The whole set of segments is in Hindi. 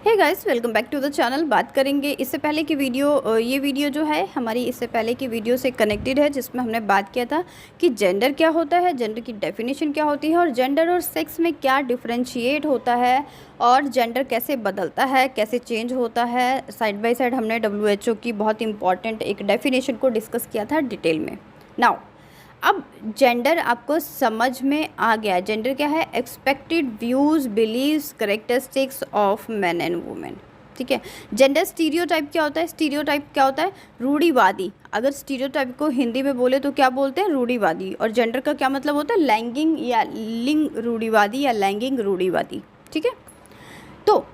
Hey guys, welcome back to the channel. बात करेंगे इससे पहले की वीडियो, ये वीडियो जो है हमारी इससे पहले की वीडियो से कनेक्टेड है, जिसमें हमने बात किया था कि जेंडर क्या होता है, जेंडर की डेफिनेशन क्या होती है और जेंडर और सेक्स में क्या डिफरेंशिएट होता है और जेंडर कैसे बदलता है, कैसे चेंज होता है। साइड बाय साइड हमने WHO की बहुत इंपॉर्टेंट एक डेफिनेशन को डिस्कस किया था डिटेल में। नाउ अब जेंडर आपको समझ में आ गया। जेंडर क्या है? Expected views, beliefs, characteristics of man and women. ठीक है। जेंडर स्टीरियोटाइप क्या होता है? स्टीरियोटाइप क्या होता है? रूढ़िवादी। अगर स्टीरियोटाइप को हिंदी में बोले तो क्या बोलते हैं? रूढ़िवादी। और जेंडर का क्या मतलब होता है? लैंगिंग या लिंग रूढ़िवादी या लैंगिंग रूढ़िवादी। ठीक है। तो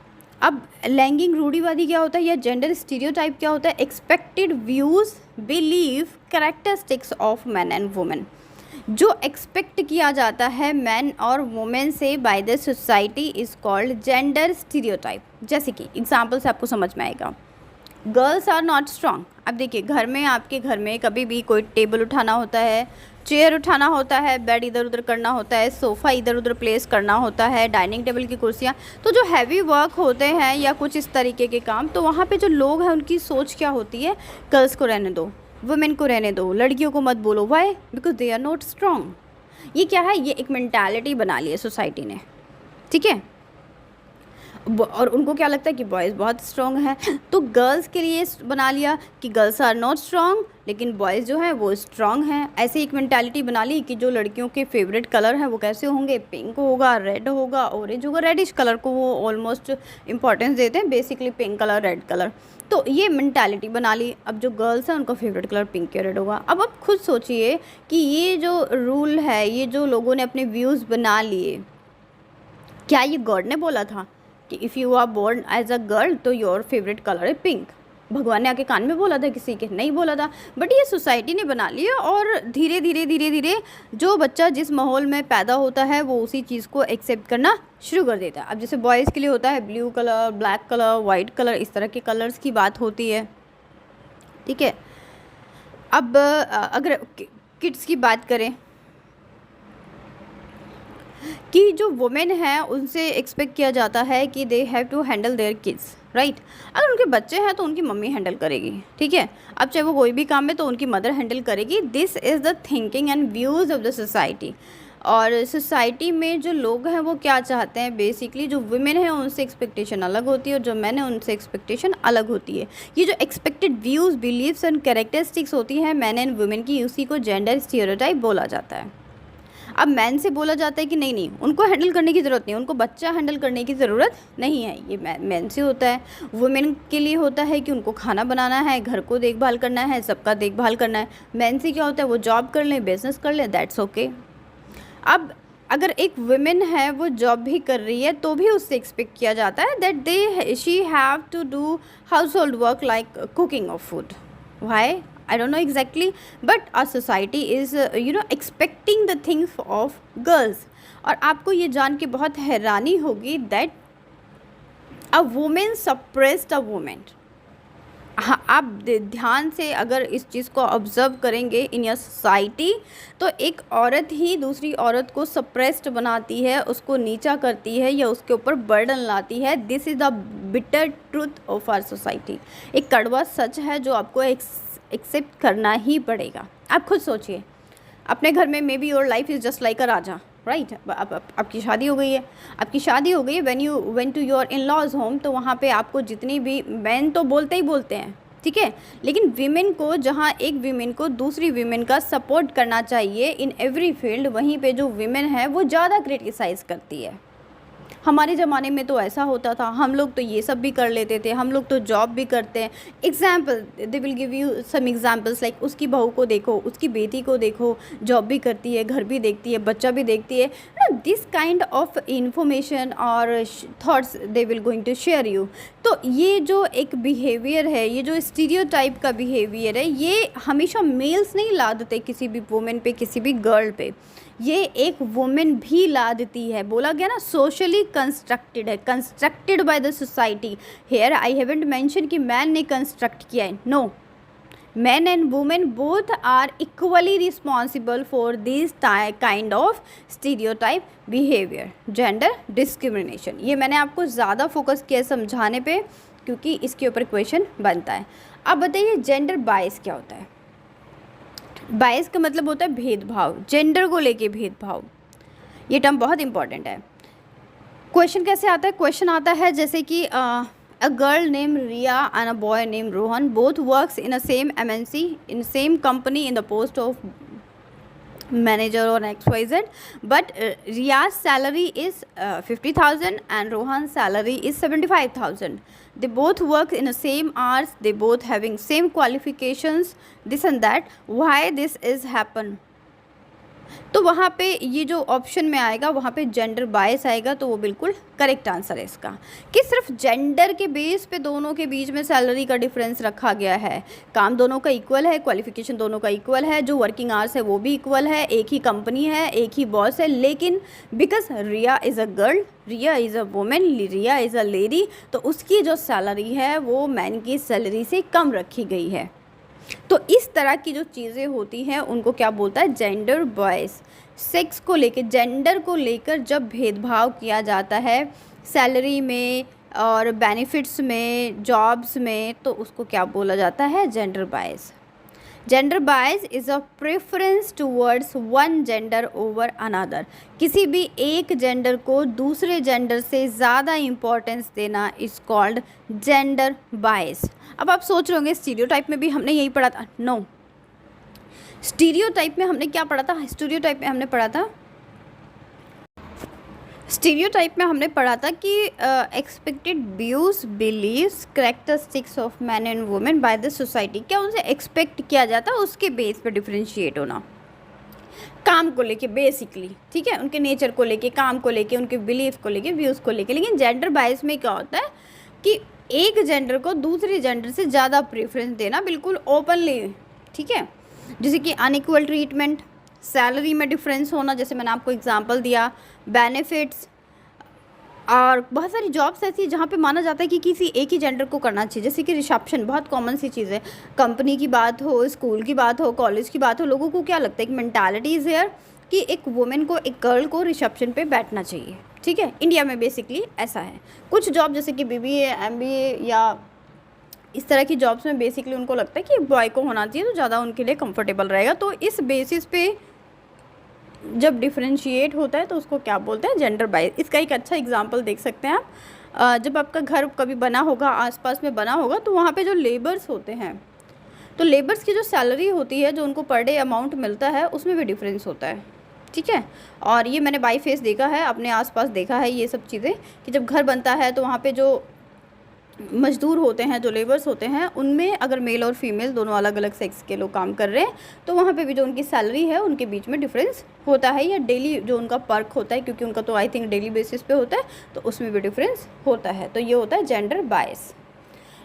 अब लैंगिंग रूढ़िवादी क्या होता है या जेंडर स्टीरियोटाइप क्या होता है? Expected views, believe, characteristics of man and women. जो एक्सपेक्ट किया जाता है मैन और वुमेन से by the society is called gender stereotype. जैसे कि एग्जाम्पल से आपको समझ में आएगा। Girls are not strong. अब देखिए, घर में, आपके घर में कभी भी कोई टेबल उठाना होता है, चेयर उठाना होता है, बेड इधर उधर करना होता है, सोफ़ा इधर उधर प्लेस करना होता है, डाइनिंग टेबल की कुर्सियाँ, तो जो हैवी वर्क होते हैं या कुछ इस तरीके के काम, तो वहाँ पे जो लोग हैं उनकी सोच क्या होती है? गर्ल्स को रहने दो, वुमेन को रहने दो, लड़कियों को मत बोलो। Why? Because they are not strong. ये क्या है? ये एक मेंटालिटी बना ली है सोसाइटी ने। ठीक है। और उनको क्या लगता है कि बॉयज़ बहुत स्ट्रॉन्ग हैं, तो गर्ल्स के लिए बना लिया कि गर्ल्स आर नॉट स्ट्रॉन्ग, लेकिन बॉयज़ जो हैं वो स्ट्रॉन्ग हैं। ऐसे एक मेंटालिटी बना ली कि जो लड़कियों के फेवरेट कलर हैं वो कैसे होंगे? पिंक होगा, रेड होगा, ऑरेंज होगा। रेडिश कलर को वो ऑलमोस्ट इंपॉर्टेंस देते हैं, basically pink colour, red colour. तो ये मेंटालिटी बना ली। अब जो गर्ल्स हैं उनका फेवरेट कलर पिंक या रेड होगा। अब आप खुद सोचिए कि ये जो रूल है, ये जो लोगों ने अपने व्यूज़ बना लिए, क्या ये गॉड ने बोला था कि if you are born as a girl तो योर फेवरेट कलर है पिंक? भगवान ने आके कान में बोला था किसी के? नहीं बोला था। बट ये सोसाइटी ने बना लिया और धीरे धीरे जो बच्चा जिस माहौल में पैदा होता है वो उसी चीज़ को एक्सेप्ट करना शुरू कर देता है। अब जैसे बॉयज़ के लिए होता है blue colour, black colour, white colour, इस तरह के कलर्स की बात होती है। ठीक है। अब अगर किड्स की बात करें कि जो वुमेन हैं उनसे एक्सपेक्ट किया जाता है कि they have to handle their kids, right. अगर उनके बच्चे हैं तो उनकी मम्मी हैंडल करेगी। ठीक है। अब चाहे वो कोई भी काम है तो उनकी मदर हैंडल करेगी। This is the thinking and views of the society. और सोसाइटी में जो लोग हैं वो क्या चाहते हैं? बेसिकली जो वुमेन है उनसे एक्सपेक्टेशन अलग होती है और जो मैन है उनसे एक्सपेक्टेशन अलग होती है। ये जो expected views, beliefs and characteristics होती है मैन एंड वुमेन की, उसी को जेंडर स्टीरियोटाइप बोला जाता है। अब मैन से बोला जाता है कि नहीं नहीं, उनको हैंडल करने की ज़रूरत नहीं, उनको बच्चा हैंडल करने की ज़रूरत नहीं है। ये मैन से होता है। वुमेन के लिए होता है कि उनको खाना बनाना है, घर को देखभाल करना है, सबका देखभाल करना है। मैन से क्या होता है? वो जॉब कर लें, बिजनेस कर लें, दैट्स ओके। अब अगर एक वुमेन है वो जॉब भी कर रही है तो भी उससे एक्सपेक्ट किया जाता है that she have to do household work like cooking of food. Why? I don't know exactly, but our society is expecting the things of girls। और आपको ये जान के बहुत हैरानी होगी that a woman suppressed a woman। हाँ, आप ध्यान से अगर इस चीज़ को ऑब्ज़र्व करेंगे इन योर सोसाइटी, तो एक औरत ही दूसरी औरत को सप्रेस्ड बनाती है, उसको नीचा करती है या उसके ऊपर बर्डन लाती है। This is the bitter truth of our society. एक कड़वा सच है जो आपको एक्सेप्ट करना ही पड़ेगा। आप खुद सोचिए, अपने घर में may be your life is just like a raja, right. आपकी शादी हो गई है, when you went to your in laws home, तो वहाँ पे आपको जितनी भी मैन तो बोलते ही बोलते हैं, ठीक है, लेकिन वीमेन को, जहाँ एक वीमेन को दूसरी वीमेन का सपोर्ट करना चाहिए इन एवरी फील्ड, वहीं पे जो वीमेन है वो ज़्यादा क्रिटिसाइज़ करती है। हमारे ज़माने में तो ऐसा होता था, हम लोग तो ये सब भी कर लेते थे, हम लोग तो जॉब भी करते हैं। Example, they will give you some examples like उसकी बहू को देखो, उसकी बेटी को देखो, जॉब भी करती है, घर भी देखती है, बच्चा भी देखती है। दिस काइंड ऑफ इंफॉर्मेशन और thoughts they will going to share you. तो ये जो एक बिहेवियर है, ये जो स्टीरियोटाइप का बिहेवियर है, ये हमेशा मेल्स नहीं ला देते किसी भी वुमेन पे, किसी भी गर्ल पे। ये एक वुमेन भी ला देती है। बोला गया ना, सोशली कंस्ट्रक्टेड है, constructed by the society. Here I haven't mention कि मैन ने कंस्ट्रक्ट किया है, no. men and women both are equally responsible for these kind of stereotype behavior, gender discrimination। ये मैंने आपको ज़्यादा फोकस किया समझाने पे क्योंकि इसके ऊपर क्वेश्चन बनता है। अब बताइए जेंडर बायस क्या होता है। बायस का मतलब होता है भेदभाव, जेंडर को लेके भेदभाव। ये टर्म बहुत इंपॉर्टेंट है। क्वेश्चन कैसे आता है, क्वेश्चन आता है जैसे कि a girl named Ria and a boy named Rohan both works in a same MNC in same company in the post of manager or XYZ, but Ria's salary is 50,000 and Rohan's salary is 75,000. They both work in the same hours, they both having same qualifications, this and that. Why this is happen? तो वहाँ पे ये जो ऑप्शन में आएगा वहाँ पे जेंडर बायस आएगा, तो वो बिल्कुल करेक्ट आंसर है इसका कि सिर्फ जेंडर के बेस पे दोनों के बीच में सैलरी का डिफरेंस रखा गया है। काम दोनों का इक्वल है, क्वालिफिकेशन दोनों का इक्वल है, जो वर्किंग आवर्स है वो भी इक्वल है, एक ही कंपनी है, एक ही बॉस है, लेकिन because Riya is a girl, Riya is a women, Riya is a lady, तो उसकी जो सैलरी है वो मैन की सैलरी से कम रखी गई है। तो इस तरह की जो चीज़ें होती हैं उनको क्या बोलता है, जेंडर बायस। सेक्स को लेकर, जेंडर को लेकर जब भेदभाव किया जाता है सैलरी में और बेनिफिट्स में, जॉब्स में, तो उसको क्या बोला जाता है, gender bias. Gender bias is a preference towards one gender over another. किसी भी एक जेंडर को दूसरे जेंडर से ज़्यादा इम्पोर्टेंस देना इज़ कॉल्ड जेंडर बायस। अब आप सोच रहे होंगे स्टीरियोटाइप में भी हमने यही पढ़ा था। नो, स्टीरियोटाइप में हमने क्या पढ़ा था, स्टीरियोटाइप में हमने पढ़ा था, स्टीरियोटाइप में हमने पढ़ा था कि expected views, believes, characteristics of man and women by the society. क्या उनसे एक्सपेक्ट किया जाता है उसके बेस पे डिफरेंशिएट होना, काम को लेके बेसिकली, ठीक है, उनके नेचर को लेके, काम को लेके, उनके बिलीफ को लेके, व्यूज़ को लेके। लेकिन जेंडर बायस में क्या होता है कि एक जेंडर को दूसरे जेंडर से ज़्यादा प्रेफरेंस देना बिल्कुल ओपनली, ठीक है, जैसे कि अनइक्वल ट्रीटमेंट, सैलरी में डिफरेंस होना, जैसे मैंने आपको एग्जांपल दिया, बेनिफिट्स, और बहुत सारी जॉब्स ऐसी जहाँ पे माना जाता है कि किसी एक ही जेंडर को करना चाहिए, जैसे कि रिसेप्शन, बहुत कॉमन सी चीज़ है। कंपनी की बात हो, स्कूल की बात हो, कॉलेज की बात हो, लोगों को क्या लगता है कि मेंटालिटी इज़ हेयर कि एक वुमेन को, एक गर्ल को रिसेप्शन पे बैठना चाहिए, ठीक है। इंडिया में बेसिकली ऐसा है। कुछ जॉब जैसे कि BBA, MBA या इस तरह की जॉब्स में बेसिकली उनको लगता है कि बॉय को होना चाहिए तो ज़्यादा उनके लिए कंफर्टेबल रहेगा। तो इस बेसिस पे जब डिफरेंशिएट होता है तो उसको क्या बोलते हैं, जेंडर बायस। इसका एक अच्छा एग्जांपल देख सकते हैं आप। जब आपका घर कभी बना होगा, आसपास में बना होगा, तो वहाँ पे जो लेबर्स होते हैं, तो लेबर्स की जो सैलरी होती है, जो उनको पर डे अमाउंट मिलता है, उसमें भी डिफरेंस होता है, ठीक है। और ये मैंने बाई फेस देखा है, अपने आसपास देखा है ये सब चीज़ें कि जब घर बनता है तो वहाँ पे जो मज़दूर होते हैं, जो लेबर्स होते हैं, उनमें अगर मेल और फीमेल दोनों अलग अलग सेक्स के लोग काम कर रहे हैं तो वहाँ पे भी जो उनकी सैलरी है उनके बीच में डिफरेंस होता है, या डेली जो उनका पर्क होता है, क्योंकि उनका तो आई थिंक डेली बेसिस पे होता है, तो उसमें भी डिफरेंस होता है। तो ये होता है gender bias.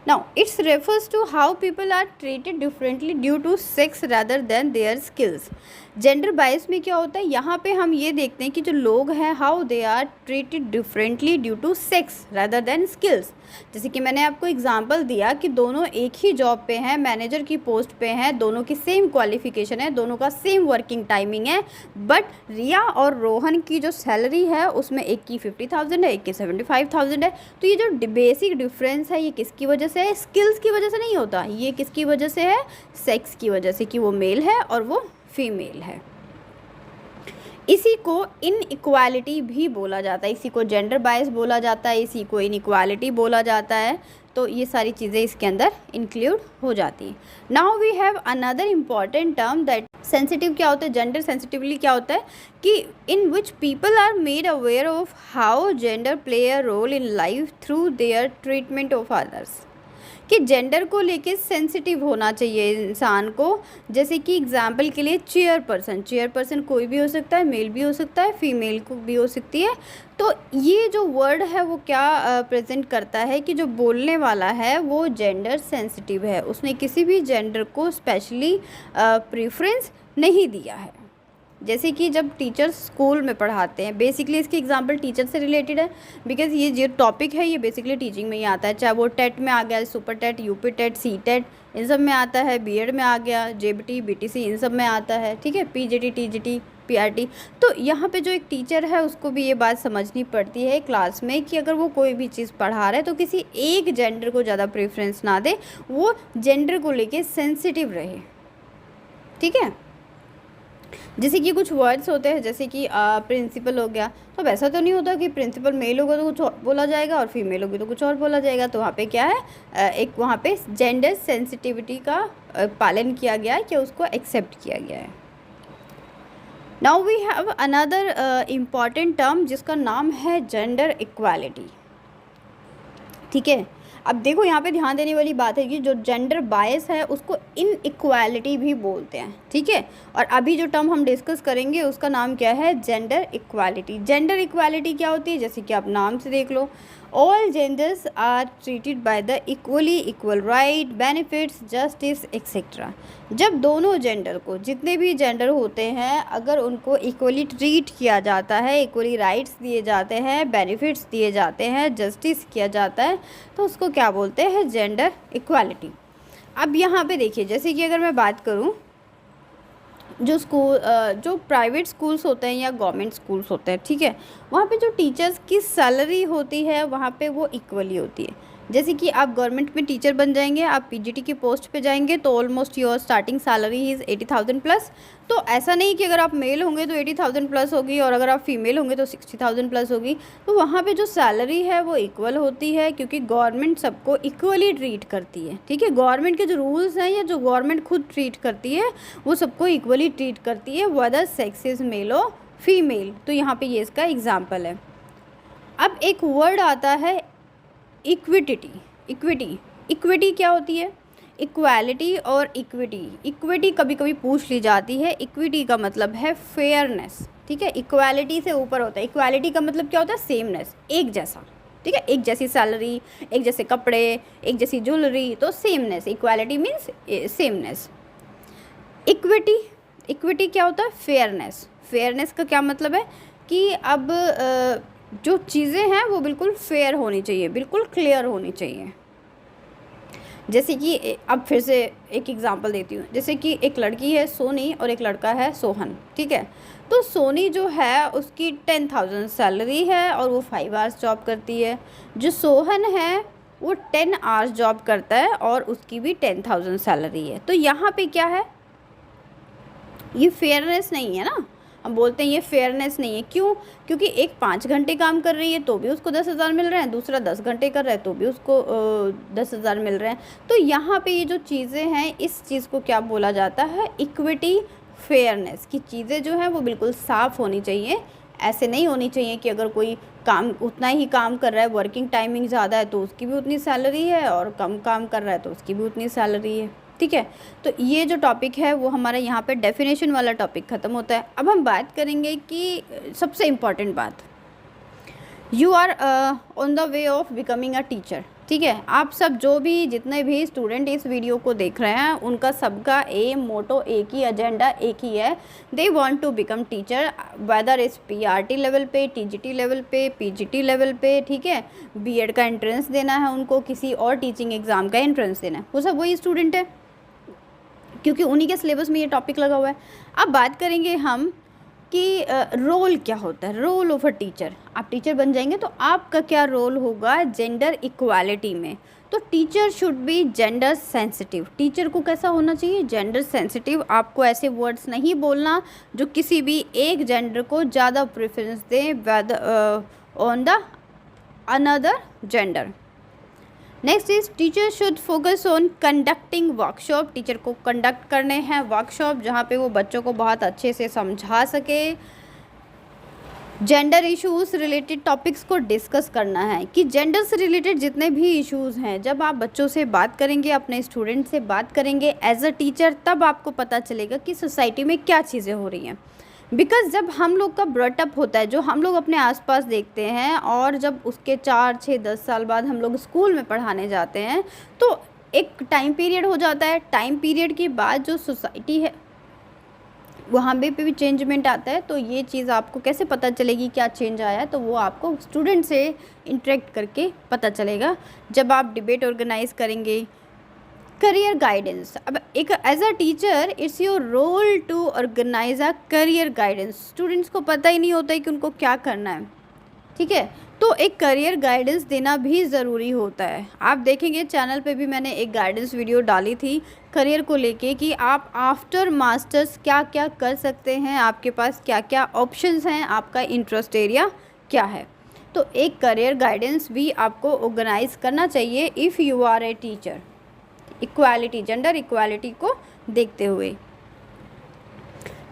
Now, it refers to how people are treated differently due to sex rather than their skills. Gender bias में क्या होता है, यहाँ पे हम ये देखते हैं कि जो लोग हैं, how they are treated differently due to sex rather than skills. जैसे कि मैंने आपको एग्जांपल दिया कि दोनों एक ही जॉब पे हैं, मैनेजर की पोस्ट पे हैं, दोनों की सेम क्वालिफिकेशन है, दोनों का सेम वर्किंग टाइमिंग है, बट रिया और रोहन की जो सैलरी है उसमें एक की 50,000 है, एक की 75,000 है। तो ये जो बेसिक डिफरेंस है ये किसकी वजह से है, स्किल्स की वजह से नहीं होता, ये किसकी वजह से है, सेक्स की वजह से, कि वो मेल है और वो फीमेल है। इसी को इनइक्वालिटी भी बोला जाता है, इसी को जेंडर बायस बोला जाता है, इसी को इनइक्वालिटी बोला जाता है। तो ये सारी चीज़ें इसके अंदर इंक्लूड हो जाती हैं। Now we have another important term that sensitive. क्या होता है, जेंडर सेंसिटिवली क्या होता है कि in which people are made aware of how gender play a role in life through their treatment of others. कि जेंडर को लेके सेंसिटिव होना चाहिए इंसान को। जैसे कि एग्जाम्पल के लिए चेयरपर्सन कोई भी हो सकता है, मेल भी हो सकता है, फीमेल को भी हो सकती है। तो ये जो वर्ड है वो क्या प्रेजेंट करता है कि जो बोलने वाला है वो जेंडर सेंसिटिव है, उसने किसी भी जेंडर को स्पेशली प्रेफरेंस नहीं दिया है। जैसे कि जब टीचर्स स्कूल में पढ़ाते हैं, बेसिकली इसकी एग्जांपल टीचर से रिलेटेड है, बिकॉज ये जो टॉपिक है ये बेसिकली टीचिंग में ही आता है, चाहे वो टेट में आ गया, super TET, UP TET, C TET, इन सब में आता है, बीएड में आ गया, जेबीटी, बीटीसी, इन सब में आता है, ठीक है, पीजीटी, टीजीटी, पीआरटी। तो यहाँ पे जो एक टीचर है उसको भी ये बात समझनी पड़ती है क्लास में कि अगर वो कोई भी चीज़ पढ़ा रहा है तो किसी एक जेंडर को ज़्यादा प्रेफरेंस ना दे, वो जेंडर को लेके सेंसिटिव रहे, ठीक है। जैसे कि कुछ वर्ड्स होते हैं, जैसे कि प्रिंसिपल हो गया, तो वैसा तो नहीं होता कि प्रिंसिपल मेल होगा तो कुछ और बोला जाएगा और फीमेल होगी तो कुछ और बोला जाएगा। तो वहाँ पे क्या है, एक वहाँ पे जेंडर सेंसिटिविटी का पालन किया गया है, क्या उसको एक्सेप्ट किया गया है। Now we have another important term जिसका नाम है जेंडर इक्वालिटी, ठीक है। अब देखो यहाँ पे ध्यान देने वाली बात है कि जो जेंडर बायस है उसको इनइक्वालिटी भी बोलते हैं, ठीक है। और अभी जो टर्म हम डिस्कस करेंगे उसका नाम क्या है, जेंडर इक्वालिटी। जेंडर इक्वालिटी क्या होती है, जैसे कि आप नाम से देख लो, all genders are treated by the equally, equal right, benefits, justice etcetera. जब दोनों जेंडर को, जितने भी जेंडर होते हैं, अगर उनको इक्वली ट्रीट किया जाता है, इक्वली राइट्स दिए जाते हैं, बेनिफिट्स दिए जाते हैं, जस्टिस किया जाता है, तो उसको क्या बोलते हैं, जेंडर इक्वालिटी। अब यहाँ पे देखिए, जैसे कि अगर मैं बात करूँ, जो प्राइवेट स्कूल्स होते हैं या गवर्नमेंट स्कूल्स होते हैं, ठीक है, वहाँ पे जो टीचर्स की सैलरी होती है वहाँ पे वो इक्वली होती है। जैसे कि आप गवर्नमेंट में टीचर बन जाएंगे, आप पीजीटी की पोस्ट पे जाएंगे तो almost your starting salary is 80,000 plus. तो ऐसा नहीं कि अगर आप मेल होंगे तो 80,000 प्लस होगी और अगर आप फीमेल होंगे तो 60,000 प्लस होगी। तो वहाँ पे जो सैलरी है वो इक्वल होती है, क्योंकि गवर्नमेंट सबको इक्वली ट्रीट करती है, ठीक है। गवर्नमेंट के जो रूल्स हैं या जो गवर्नमेंट खुद ट्रीट करती है वो सबको इक्वली ट्रीट करती है, वेदर सेक्स इज़ मेल और फीमेल। तो यहाँ पर ये इसका एग्जाम्पल है। अब एक वर्ड आता है इक्विटी। इक्विटी क्या होती है, इक्वालिटी और इक्विटी। इक्विटी कभी कभी पूछ ली जाती है, इक्विटी का मतलब है फेयरनेस, ठीक है। इक्वालिटी से ऊपर होता है, इक्वालिटी का मतलब क्या होता है, सेमनेस, एक जैसा, ठीक है, एक जैसी सैलरी, एक जैसे कपड़े, एक जैसी ज्वेलरी, तो sameness, equality means sameness. Equity क्या होता है, फेयरनेस। फेयरनेस का क्या मतलब है कि अब जो चीज़ें हैं वो बिल्कुल फेयर होनी चाहिए, बिल्कुल क्लियर होनी चाहिए। जैसे कि अब फिर से एक एग्जांपल देती हूँ, जैसे कि एक लड़की है सोनी और एक लड़का है सोहन, ठीक है। तो सोनी जो है उसकी 10,000 सैलरी है और वो 5 आवर्स जॉब करती है। जो सोहन है वो 10 आवर्स जॉब करता है और उसकी भी 10,000 सैलरी है। तो यहाँ पे क्या है, ये फेयरनेस नहीं है ना, हम बोलते हैं ये फेयरनेस नहीं है। क्यों, क्योंकि एक 5 घंटे काम कर रही है तो भी उसको 10,000 मिल रहे हैं, दूसरा 10 घंटे कर रहा है तो भी उसको 10,000 मिल रहे हैं। तो यहाँ पे ये जो चीज़ें हैं, इस चीज़ को क्या बोला जाता है, इक्विटी, फेयरनेस की चीज़ें जो हैं वो बिल्कुल साफ़ होनी चाहिए। ऐसे नहीं होनी चाहिए कि अगर कोई काम उतना ही काम कर रहा है, वर्किंग टाइमिंग ज़्यादा है तो उसकी भी उतनी सैलरी है, और कम काम कर रहा है तो उसकी भी उतनी सैलरी है, ठीक है। तो ये जो टॉपिक है वो हमारा यहाँ पे डेफिनेशन वाला टॉपिक ख़त्म होता है। अब हम बात करेंगे कि सबसे इम्पॉर्टेंट बात, you are on the way of becoming a teacher, ठीक है। आप सब जो भी जितने भी स्टूडेंट इस वीडियो को देख रहे हैं उनका सबका एम, मोटो एक ही, एजेंडा एक ही है, they want to become teacher, whether इस पीआरटी लेवल पे, टीजीटी लेवल पे, पीजीटी लेवल पे, ठीक है। बीएड का एंट्रेंस देना है उनको, किसी और टीचिंग एग्ज़ाम का एंट्रेंस देना है, वो सब वही स्टूडेंट है, क्योंकि उन्हीं के सिलेबस में ये टॉपिक लगा हुआ है। अब बात करेंगे हम कि रोल क्या होता है, रोल ऑफ अ टीचर। आप टीचर बन जाएंगे तो आपका क्या रोल होगा जेंडर इक्वालिटी में। तो teacher should be gender sensitive. Teacher को कैसा होना चाहिए, जेंडर सेंसिटिव। आपको ऐसे वर्ड्स नहीं बोलना जो किसी भी एक जेंडर को ज़्यादा प्रेफरेंस दें on the another gender. Next is teacher should focus on conducting workshop. Teacher को कंडक्ट करने हैं वर्कशॉप जहाँ पे वो बच्चों को बहुत अच्छे से समझा सके। जेंडर इश्यूज़ रिलेटेड टॉपिक्स को डिस्कस करना है कि जेंडर से रिलेटेड जितने भी इश्यूज़ हैं, जब आप बच्चों से बात करेंगे, अपने स्टूडेंट से बात करेंगे एज अ टीचर, तब आपको पता चलेगा कि सोसाइटी में क्या चीज़ें हो रही हैं। बिकॉज़ जब हम लोग का ब्रॉटअप होता है, जो हम लोग अपने आसपास देखते हैं, और जब उसके 4, 6, 10 साल बाद हम लोग स्कूल में पढ़ाने जाते हैं तो एक टाइम पीरियड हो जाता है। टाइम पीरियड के बाद जो सोसाइटी है, वहाँ पे भी चेंजमेंट आता है। तो ये चीज़ आपको कैसे पता चलेगी क्या चेंज आया है, तो वो आपको स्टूडेंट से इंटरेक्ट करके पता चलेगा जब आप डिबेट ऑर्गेनाइज करेंगे। करियर गाइडेंस, अब एक as a teacher it's your role to organize a career guidance. Students को पता ही नहीं होता है कि उनको क्या करना है, ठीक है, तो एक करियर गाइडेंस देना भी ज़रूरी होता है। आप देखेंगे चैनल पे भी मैंने एक गाइडेंस वीडियो डाली थी करियर को लेके कि आप आफ्टर मास्टर्स क्या क्या कर सकते हैं, आपके पास क्या क्या ऑप्शंस हैं, आपका इंटरेस्ट एरिया क्या है। तो एक करियर गाइडेंस भी आपको ऑर्गेनाइज करना चाहिए if you are a teacher. Equality, gender equality को देखते हुए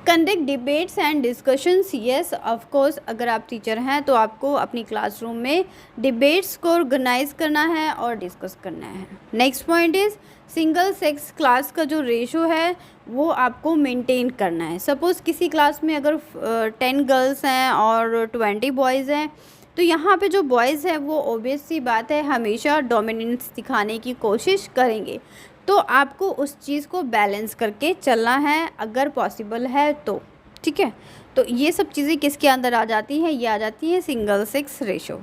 conduct debates and discussions. Yes of course, अगर आप टीचर हैं तो आपको अपनी क्लासरूम में डिबेट्स को ऑर्गेनाइज करना है और डिस्कस करना है। Next point is single sex class का जो रेशो है वो आपको मेंटेन करना है। सपोज़ किसी क्लास में अगर 10 गर्ल्स हैं और 20 बॉयज़ हैं, तो यहाँ पे जो बॉयज़ हैं वो ऑब्वियस सी बात है हमेशा डोमिनेंस दिखाने की कोशिश करेंगे। तो आपको उस चीज़ को बैलेंस करके चलना है अगर पॉसिबल है तो, ठीक है। तो ये सब चीज़ें किसके अंदर आ जाती हैं, ये आ जाती है सिंगल सेक्स रेशो।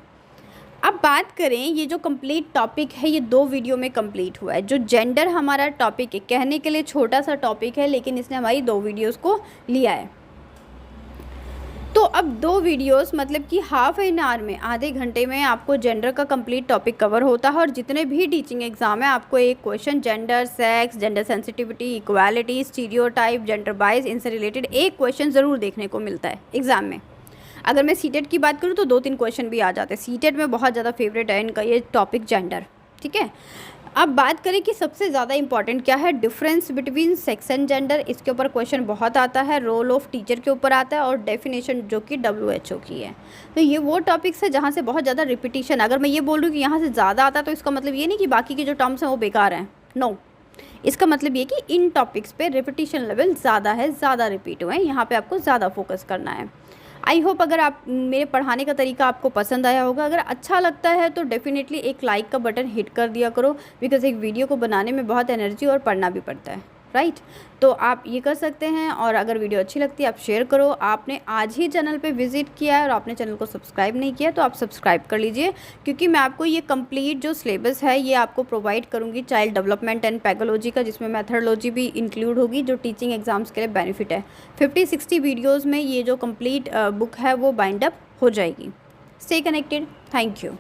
अब बात करें, ये जो कंप्लीट टॉपिक है ये 2 वीडियो में कंप्लीट हुआ है। जो जेंडर हमारा टॉपिक है, कहने के लिए छोटा सा टॉपिक है लेकिन इसने हमारी 2 वीडियोज़ को लिया है। तो अब 2 वीडियोस मतलब कि हाफ एन आवर में, आधे घंटे में आपको जेंडर का कंप्लीट टॉपिक कवर होता है। और जितने भी टीचिंग एग्जाम है आपको एक question gender, sex, gender sensitivity, equality, stereotype, gender बाइस, इनसे रिलेटेड एक क्वेश्चन ज़रूर देखने को मिलता है एग्ज़ाम में। अगर मैं सीटेट की बात करूँ तो 2-3 क्वेश्चन भी आ जाते हैं। सीटेट में बहुत ज़्यादा फेवरेट है इनका ये टॉपिक जेंडर, ठीक है। अब बात करें कि सबसे ज़्यादा इंपॉर्टेंट क्या है, difference between sex and gender, इसके ऊपर क्वेश्चन बहुत आता है। रोल ऑफ टीचर के ऊपर आता है और डेफिनेशन जो कि WHO की है। तो ये वो टॉपिक्स है जहाँ से बहुत ज़्यादा रिपीटिशन, अगर मैं ये बोल रही हूँ कि यहाँ से ज़्यादा आता है तो इसका मतलब ये नहीं कि बाकी के जो टर्म्स हैं वो बेकार हैं, नो। इसका मतलब ये कि इन टॉपिक्स पे रिपीटिशन लेवल ज़्यादा है, ज़्यादा रिपीट हुए हैं, यहाँ पे आपको ज़्यादा फोकस करना है। आई होप अगर आप मेरे पढ़ाने का तरीका आपको पसंद आया होगा। अगर अच्छा लगता है तो डेफ़िनेटली एक लाइक का बटन हिट कर दिया करो, बिकॉज़ एक वीडियो को बनाने में बहुत एनर्जी और पढ़ना भी पड़ता है, राइट। तो आप ये कर सकते हैं। और अगर वीडियो अच्छी लगती है आप शेयर करो। आपने आज ही चैनल पे विज़िट किया है और आपने चैनल को सब्सक्राइब नहीं किया तो आप सब्सक्राइब कर लीजिए, क्योंकि मैं आपको ये कंप्लीट जो सिलेबस है ये आपको प्रोवाइड करूँगी चाइल्ड डेवलपमेंट एंड पैगोलॉजी का, जिसमें मैथडोलॉजी भी इंक्लूड होगी जो टीचिंग एग्जाम्स के लिए बेनिफिट है। 50-60 वीडियोज़ में ये जो कंप्लीट बुक है वो बाइंड अप हो जाएगी। Stay connected, thank you.